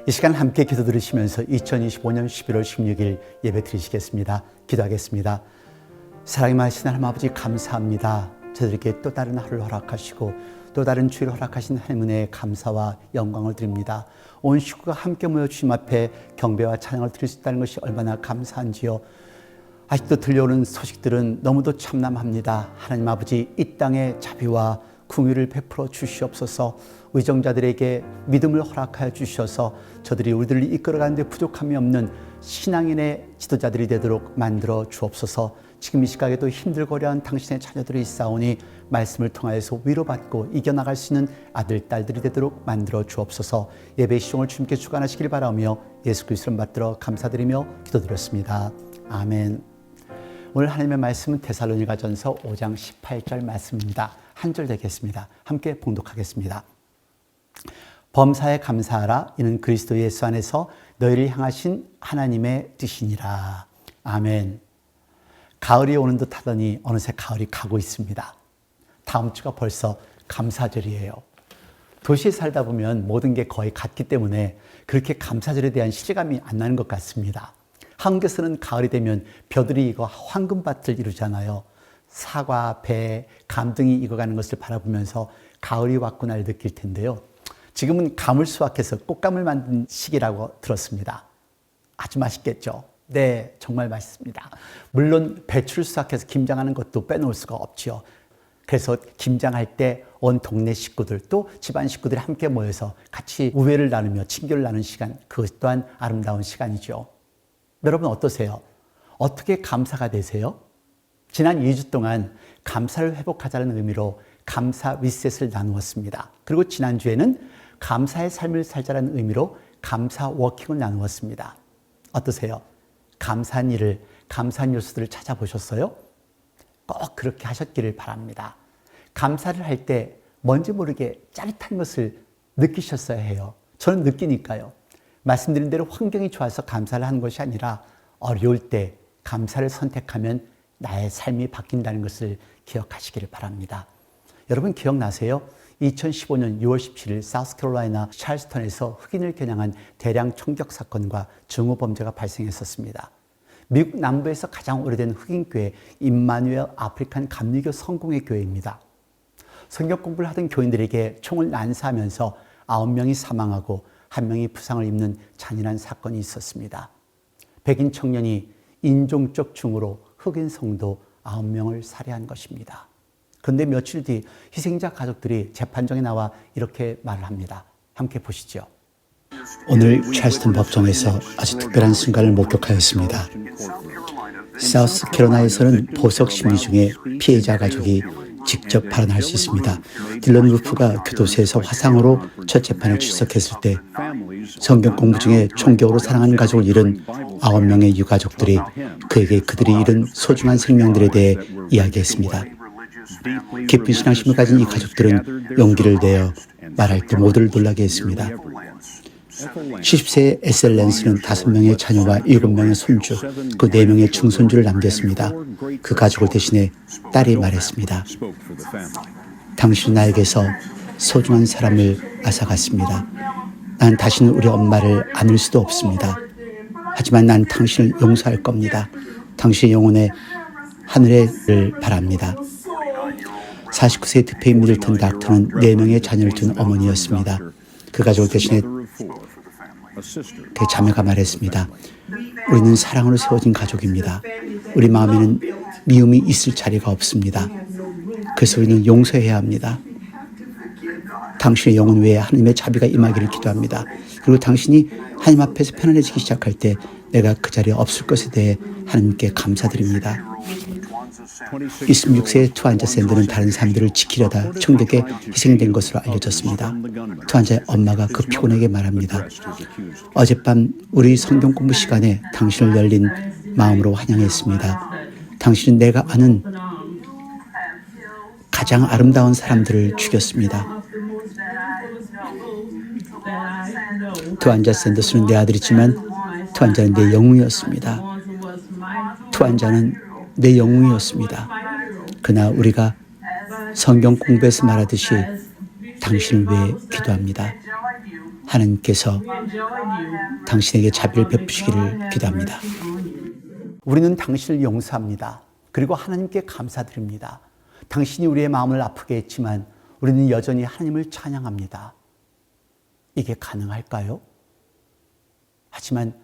이 시간 함께 기도 들으시면서 2025년 11월 16일 예배 드리시겠습니다. 기도하겠습니다. 사랑이 많으신 하나님 아버지 감사합니다. 저들에게 또 다른 하루를 허락하시고 또 다른 주일을 허락하신 하나님 은혜에 감사와 영광을 드립니다. 온 식구가 함께 모여 주님 앞에 경배와 찬양을 드릴 수 있다는 것이 얼마나 감사한지요. 아직도 들려오는 소식들은 너무도 참담합니다. 하나님 아버지 이 땅에 자비와 궁유를 베풀어 주시옵소서. 의정자들에게 믿음을 허락하여 주셔서 저들이 우리들을 이끌어가는 데 부족함이 없는 신앙인의 지도자들이 되도록 만들어 주옵소서. 지금 이 시각에도 힘들고려한 당신의 자녀들이 있사오니 말씀을 통하여서 위로받고 이겨나갈 수 있는 아들, 딸들이 되도록 만들어 주옵소서. 예배 시종을 주님께 주관하시길 바라며 예수 그리스도를 받들어 감사드리며 기도드렸습니다. 아멘. 오늘 하나님의 말씀은 데살로니가전서 5장 18절 말씀입니다. 한 절 되겠습니다. 함께 봉독하겠습니다. 범사에 감사하라. 이는 그리스도 예수 안에서 너희를 향하신 하나님의 뜻이니라. 아멘. 가을이 오는 듯 하더니 어느새 가을이 가고 있습니다. 다음 주가 벌써 감사절이에요. 도시에 살다 보면 모든 게 거의 같기 때문에 그렇게 감사절에 대한 실감이 안 나는 것 같습니다. 한국에서는 가을이 되면 벼들이 익어 황금밭을 이루잖아요. 사과, 배, 감 등이 익어가는 것을 바라보면서 가을이 왔구나를 느낄 텐데요. 지금은 감을 수확해서 꽃감을 만든 시기라고 들었습니다. 아주 맛있겠죠? 네, 정말 맛있습니다. 물론 배추를 수확해서 김장하는 것도 빼놓을 수가 없죠. 그래서 김장할 때 온 동네 식구들 또 집안 식구들이 함께 모여서 같이 우애를 나누며 친교를 나누는 시간, 그것 또한 아름다운 시간이죠. 여러분 어떠세요? 어떻게 감사가 되세요? 지난 2주 동안 감사를 회복하자는 의미로 감사 리셋을 나누었습니다. 그리고 지난주에는 감사의 삶을 살자는 의미로 감사 워킹을 나누었습니다. 어떠세요? 감사한 일을, 감사한 요소들을 찾아보셨어요? 꼭 그렇게 하셨기를 바랍니다. 감사를 할 때 뭔지 모르게 짜릿한 것을 느끼셨어야 해요. 저는 느끼니까요. 말씀드린 대로 환경이 좋아서 감사를 하는 것이 아니라 어려울 때 감사를 선택하면 나의 삶이 바뀐다는 것을 기억하시기를 바랍니다. 여러분 기억나세요? 2015년 6월 17일 사우스캐롤라이나 찰스턴에서 흑인을 겨냥한 대량 총격 사건과 증오 범죄가 발생했었습니다. 미국 남부에서 가장 오래된 흑인교회 임마누엘 아프리칸 감리교 성공회 교회입니다. 성경 공부를 하던 교인들에게 총을 난사하면서 9명이 사망하고 1명이 부상을 입는 잔인한 사건이 있었습니다. 백인 청년이 인종적 중으로 흑인 성도 9명을 살해한 것입니다. 그런데 며칠 뒤 희생자 가족들이 재판정에 나와 이렇게 말을 합니다. 함께 보시죠. 오늘 찰스턴 법정에서 아주 특별한 순간을 목격하였습니다. 사우스캐롤라이나에서는 보석 심리 중에 피해자 가족이 직접 발언할 수 있습니다. 딜런 루프가 교도소에서 화상으로 첫 재판에 출석했을 때 성경 공부 중에 총격으로 사랑하는 가족을 잃은 9명의 유가족들이 그에게 그들이 잃은 소중한 생명들에 대해 이야기했습니다. 깊은 신앙심을 가진 이 가족들은 용기를 내어 말할 때 모두를 놀라게 했습니다. 70세의 에셀 랜스는 5명의 자녀와 7명의 손주, 그 4명의 중손주를 남겼습니다. 그 가족을 대신해 딸이 말했습니다. 당신은 나에게서 소중한 사람을 앗아갔습니다. 난 다시는 우리 엄마를 안을 수도 없습니다. 하지만 난 당신을 용서할 겁니다. 당신의 영혼에 하늘을 바랍니다. 49세의 드페이 미들턴 닥터는 4명의 자녀를 둔 어머니였습니다. 그 가족을 대신해 그 자매가 말했습니다. 우리는 사랑으로 세워진 가족입니다. 우리 마음에는 미움이 있을 자리가 없습니다. 그래서 우리는 용서해야 합니다. 당신의 영혼 외에 하나님의 자비가 임하기를 기도합니다. 그리고 당신이 하나님 앞에서 편안해지기 시작할 때 내가 그 자리에 없을 것에 대해 하나님께 감사드립니다. 26세의 투안자 샌드는 다른 사람들을 지키려다 총격에 희생된 것으로 알려졌습니다. 투안자의 엄마가 그 피곤에게 말합니다. 어젯밤 우리 성경 공부 시간에 당신을 열린 마음으로 환영했습니다. 당신은 내가 아는 가장 아름다운 사람들을 죽였습니다. 투안자 샌더스는 내 아들이지만 투안자는 내 영웅이었습니다. 투안자는 내 영웅이었습니다. 그러나 우리가 성경 공부에서 말하듯이 당신을 위해 기도합니다. 하나님께서 당신에게 자비를 베푸시기를 기도합니다. 우리는 당신을 용서합니다. 그리고 하나님께 감사드립니다. 당신이 우리의 마음을 아프게 했지만 우리는 여전히 하나님을 찬양합니다. 이게 가능할까요? 하지만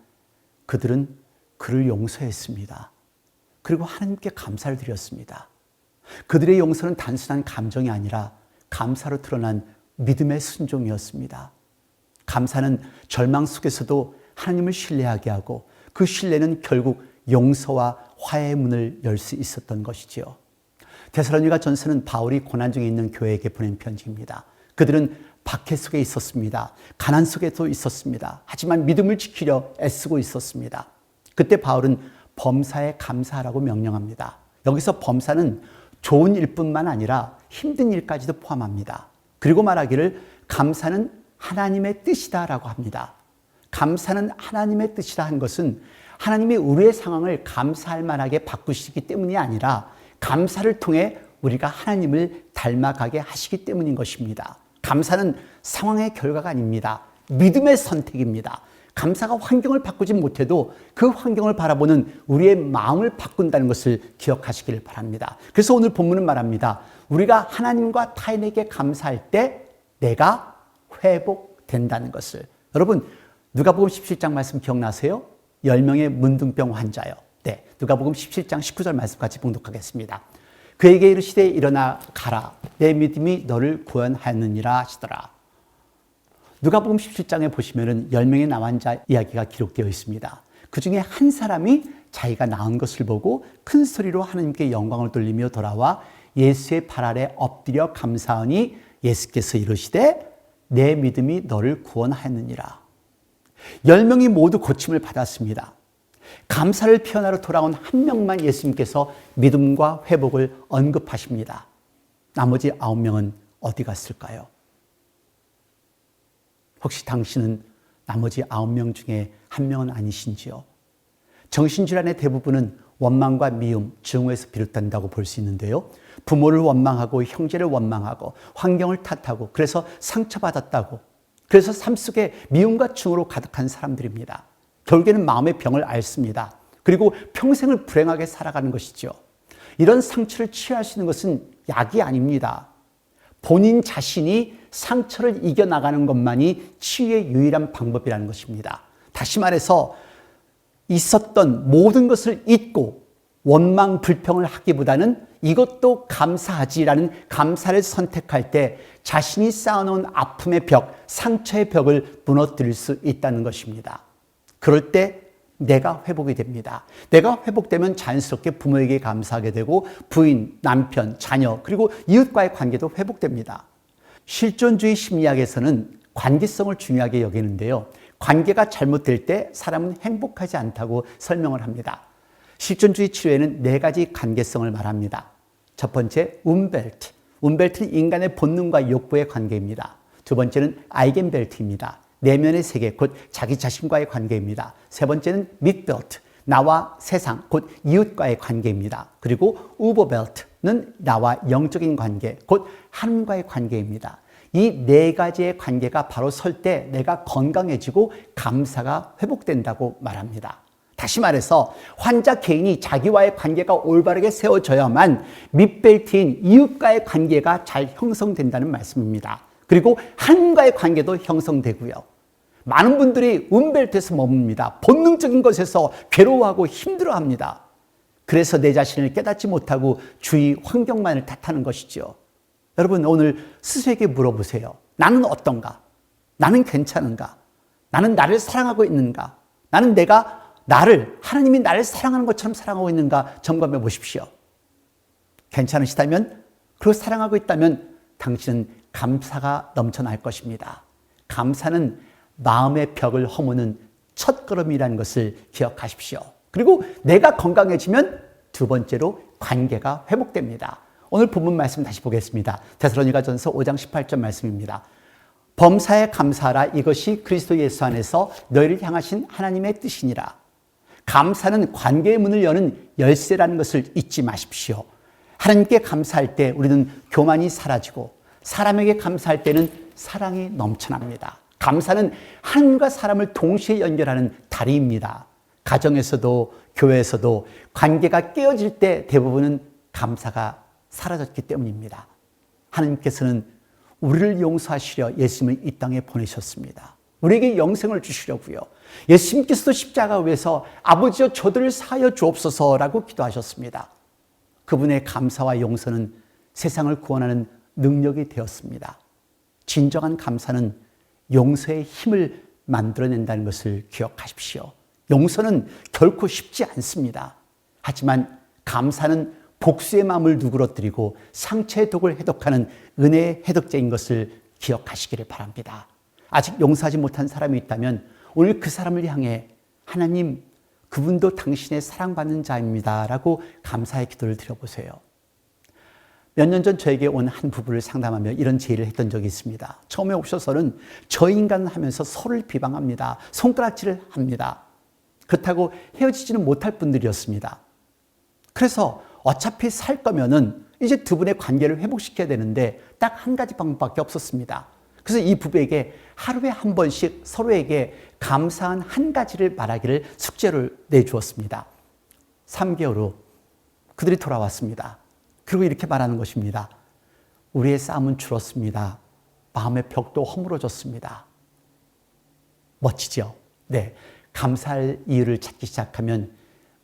그들은 그를 용서했습니다. 그리고 하나님께 감사를 드렸습니다. 그들의 용서는 단순한 감정이 아니라 감사로 드러난 믿음의 순종이었습니다. 감사는 절망 속에서도 하나님을 신뢰하게 하고 그 신뢰는 결국 용서와 화해의 문을 열 수 있었던 것이지요. 데살로니가 전서는 바울이 고난 중에 있는 교회에게 보낸 편지입니다. 그들은 박해 속에 있었습니다. 가난 속에도 있었습니다. 하지만 믿음을 지키려 애쓰고 있었습니다. 그때 바울은 범사에 감사하라고 명령합니다. 여기서 범사는 좋은 일뿐만 아니라 힘든 일까지도 포함합니다. 그리고 말하기를 감사는 하나님의 뜻이다라고 합니다. 감사는 하나님의 뜻이라 한 것은 하나님이 우리의 상황을 감사할 만하게 바꾸시기 때문이 아니라 감사를 통해 우리가 하나님을 닮아가게 하시기 때문인 것입니다. 감사는 상황의 결과가 아닙니다. 믿음의 선택입니다. 감사가 환경을 바꾸지 못해도 그 환경을 바라보는 우리의 마음을 바꾼다는 것을 기억하시기를 바랍니다. 그래서 오늘 본문은 말합니다. 우리가 하나님과 타인에게 감사할 때 내가 회복된다는 것을. 여러분, 누가복음 17장 말씀 기억나세요? 10명의 문둥병 환자요. 네, 누가복음 17장 19절 말씀 같이 봉독하겠습니다. 그에게 이르시되 일어나 가라. 내 믿음이 너를 구원하였느니라 하시더라. 누가복음 17장에 보시면은 10명의 나환자 이야기가 기록되어 있습니다. 그 중에 한 사람이 자기가 나은 것을 보고 큰 소리로 하나님께 영광을 돌리며 돌아와 예수의 발 아래 엎드려 감사하니 예수께서 이르시되 내 믿음이 너를 구원하였느니라. 10명이 모두 고침을 받았습니다. 감사를 표현하러 돌아온 한 명만 예수님께서 믿음과 회복을 언급하십니다. 나머지 9명은 어디 갔을까요? 혹시 당신은 나머지 9명 중에 한 명은 아니신지요? 정신질환의 대부분은 원망과 미움, 증오에서 비롯된다고 볼 수 있는데요. 부모를 원망하고 형제를 원망하고 환경을 탓하고 그래서 상처받았다고, 그래서 삶 속에 미움과 증오로 가득한 사람들입니다. 결국에는 마음의 병을 앓습니다. 그리고 평생을 불행하게 살아가는 것이죠. 이런 상처를 치유할 수 있는 것은 약이 아닙니다. 본인 자신이 상처를 이겨나가는 것만이 치유의 유일한 방법이라는 것입니다. 다시 말해서 있었던 모든 것을 잊고 원망, 불평을 하기보다는 이것도 감사하지라는 감사를 선택할 때 자신이 쌓아놓은 아픔의 벽, 상처의 벽을 무너뜨릴 수 있다는 것입니다. 그럴 때 내가 회복이 됩니다. 내가 회복되면 자연스럽게 부모에게 감사하게 되고 부인, 남편, 자녀 그리고 이웃과의 관계도 회복됩니다. 실존주의 심리학에서는 관계성을 중요하게 여기는데요. 관계가 잘못될 때 사람은 행복하지 않다고 설명을 합니다. 실존주의 치료에는 4가지 관계성을 말합니다. 첫 번째, 움벨트. 움벨트는 인간의 본능과 욕구의 관계입니다. 두 번째는 아이겐벨트입니다. 내면의 세계, 곧 자기 자신과의 관계입니다. 세 번째는 밑벨트, 나와 세상, 곧 이웃과의 관계입니다. 그리고 우버벨트는 나와 영적인 관계, 곧 하나님과의 관계입니다. 이 4가지의 관계가 바로 설 때 내가 건강해지고 감사가 회복된다고 말합니다. 다시 말해서 환자 개인이 자기와의 관계가 올바르게 세워져야만 밑벨트인 이웃과의 관계가 잘 형성된다는 말씀입니다. 그리고 하나님과의 관계도 형성되고요. 많은 분들이 움벨트에서 머뭅니다. 본능적인 것에서 괴로워하고 힘들어합니다. 그래서 내 자신을 깨닫지 못하고 주위 환경만을 탓하는 것이죠. 여러분, 오늘 스스로에게 물어보세요. 나는 어떤가? 나는 괜찮은가? 나는 나를 사랑하고 있는가? 나는 하나님이 나를 사랑하는 것처럼 사랑하고 있는가 점검해 보십시오. 괜찮으시다면, 그리고 사랑하고 있다면 당신은 감사가 넘쳐날 것입니다. 감사는 마음의 벽을 허무는 첫걸음이라는 것을 기억하십시오. 그리고 내가 건강해지면 두 번째로 관계가 회복됩니다. 오늘 본문 말씀 다시 보겠습니다. 데살로니가전서 5장 18절 말씀입니다. 범사에 감사하라. 이것이 그리스도 예수 안에서 너희를 향하신 하나님의 뜻이니라. 감사는 관계의 문을 여는 열쇠라는 것을 잊지 마십시오. 하나님께 감사할 때 우리는 교만이 사라지고 사람에게 감사할 때는 사랑이 넘쳐납니다. 감사는 하나님과 사람을 동시에 연결하는 다리입니다. 가정에서도 교회에서도 관계가 깨어질 때 대부분은 감사가 사라졌기 때문입니다. 하나님께서는 우리를 용서하시려 예수님을 이 땅에 보내셨습니다. 우리에게 영생을 주시려고요. 예수님께서도 십자가 위에서 아버지여 저들을 사하여 주옵소서라고 기도하셨습니다. 그분의 감사와 용서는 세상을 구원하는 능력이 되었습니다. 진정한 감사는 용서의 힘을 만들어낸다는 것을 기억하십시오. 용서는 결코 쉽지 않습니다. 하지만 감사는 복수의 마음을 누그러뜨리고 상처의 독을 해독하는 은혜의 해독제인 것을 기억하시기를 바랍니다. 아직 용서하지 못한 사람이 있다면 오늘 그 사람을 향해 하나님, 그분도 당신의 사랑받는 자입니다 라고 감사의 기도를 드려보세요. 몇 년 전 저에게 온 한 부부를 상담하며 이런 제의를 했던 적이 있습니다. 처음에 오셔서는 저 인간은 하면서 서로를 비방합니다. 손가락질을 합니다. 그렇다고 헤어지지는 못할 분들이었습니다. 그래서 어차피 살 거면은 이제 두 분의 관계를 회복시켜야 되는데 딱 한 가지 방법밖에 없었습니다. 그래서 이 부부에게 하루에 한 번씩 서로에게 감사한 한 가지를 말하기를 숙제를 내주었습니다. 3개월 후 그들이 돌아왔습니다. 그리고 이렇게 말하는 것입니다. 우리의 싸움은 줄었습니다. 마음의 벽도 허물어졌습니다. 멋지죠? 네. 감사할 이유를 찾기 시작하면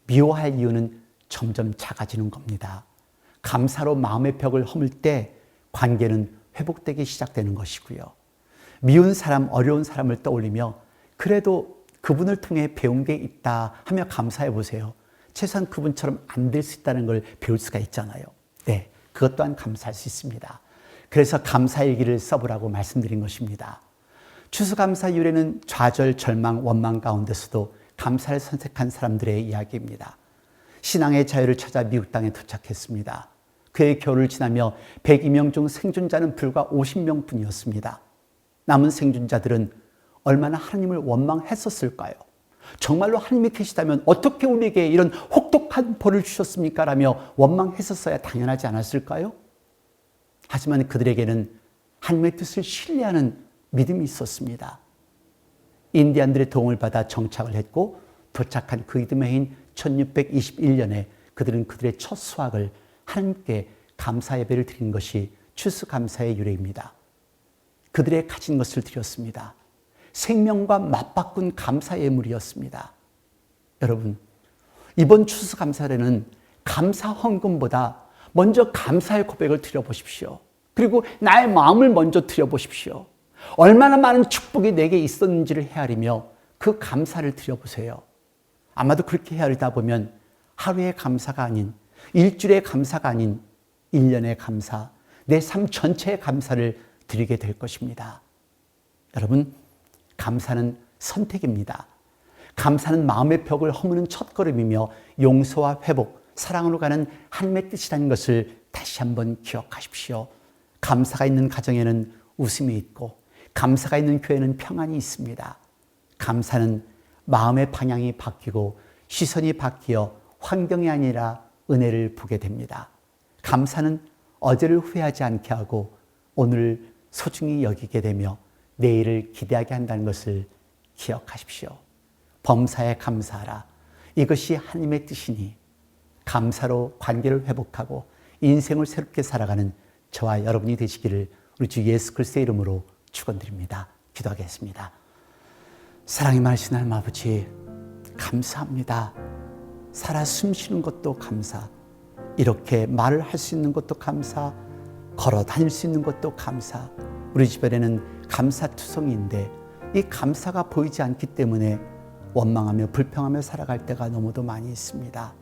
미워할 이유는 점점 작아지는 겁니다. 감사로 마음의 벽을 허물 때 관계는 회복되기 시작되는 것이고요. 미운 사람, 어려운 사람을 떠올리며 그래도 그분을 통해 배운 게 있다 하며 감사해 보세요. 최소한 그분처럼 안 될 수 있다는 걸 배울 수가 있잖아요. 네, 그것 또한 감사할 수 있습니다. 그래서 감사일기를 써보라고 말씀드린 것입니다. 추수감사율에는 좌절, 절망, 원망 가운데서도 감사를 선택한 사람들의 이야기입니다. 신앙의 자유를 찾아 미국 땅에 도착했습니다. 그의 겨울을 지나며 102명 중 생존자는 불과 50명 뿐이었습니다. 남은 생존자들은 얼마나 하나님을 원망했었을까요? 정말로 하나님이 계시다면 어떻게 우리에게 이런 혹독한 벌을 주셨습니까? 라며 원망했었어야 당연하지 않았을까요? 하지만 그들에게는 하나님의 뜻을 신뢰하는 믿음이 있었습니다. 인디안들의 도움을 받아 정착을 했고 도착한 그 이듬해인 1621년에 그들은 그들의 첫 수확을 하나님께 감사 예배를 드린 것이 추수감사의 유래입니다. 그들의 가진 것을 드렸습니다. 생명과 맞바꾼 감사 예물이었습니다. 여러분, 이번 추수감사에는 감사 헌금보다 먼저 감사의 고백을 드려보십시오. 그리고 나의 마음을 먼저 드려보십시오. 얼마나 많은 축복이 내게 있었는지를 헤아리며 그 감사를 드려보세요. 아마도 그렇게 헤아리다 보면 하루의 감사가 아닌, 일주일의 감사가 아닌 1년의 감사, 내 삶 전체의 감사를 드리게 될 것입니다. 여러분, 감사는 선택입니다. 감사는 마음의 벽을 허무는 첫걸음이며 용서와 회복, 사랑으로 가는 하나님의 뜻이라는 것을 다시 한번 기억하십시오. 감사가 있는 가정에는 웃음이 있고 감사가 있는 교회는 평안이 있습니다. 감사는 마음의 방향이 바뀌고 시선이 바뀌어 환경이 아니라 은혜를 보게 됩니다. 감사는 어제를 후회하지 않게 하고 오늘을 소중히 여기게 되며 내일을 기대하게 한다는 것을 기억하십시오. 범사에 감사하라. 이것이 하나님의 뜻이니 감사로 관계를 회복하고 인생을 새롭게 살아가는 저와 여러분이 되시기를 우리 주 예수 그리스도의 이름으로 축원드립니다. 기도하겠습니다. 사랑이 많으신 하나님 아버지, 감사합니다. 살아 숨쉬는 것도 감사, 이렇게 말을 할 수 있는 것도 감사, 걸어 다닐 수 있는 것도 감사. 우리 주변에는 감사투성이인데 이 감사가 보이지 않기 때문에 원망하며 불평하며 살아갈 때가 너무도 많이 있습니다.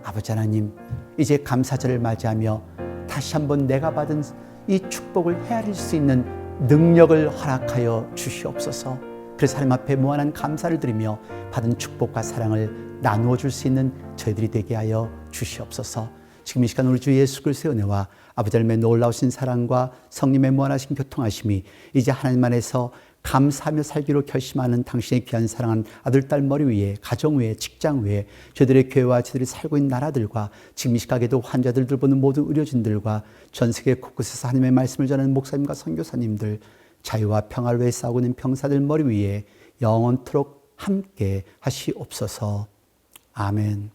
아버지 하나님, 이제 감사절을 맞이하며 다시 한번 내가 받은 이 축복을 헤아릴 수 있는 능력을 허락하여 주시옵소서. 그래서 하나님 앞에 무한한 감사를 드리며 받은 축복과 사랑을 나누어 줄 수 있는 저희들이 되게 하여 주시옵소서. 지금 이 시간 우리 주 예수 그리스도의 은혜와 아버지 하나님의 놀라우신 사랑과 성령의 무한하신 교통하심이 이제 하나님 안에서 감사하며 살기로 결심하는 당신의 귀한 사랑한 아들, 딸 머리 위에, 가정 위에, 직장 위에, 저희들의 교회와 저희들이 살고 있는 나라들과 지금 이 시각에도 환자들 돌보는 모든 의료진들과 전 세계 곳곳에서 하나님의 말씀을 전하는 목사님과 선교사님들, 자유와 평화를 위해 싸우고 있는 병사들 머리 위에 영원토록 함께 하시옵소서. 아멘.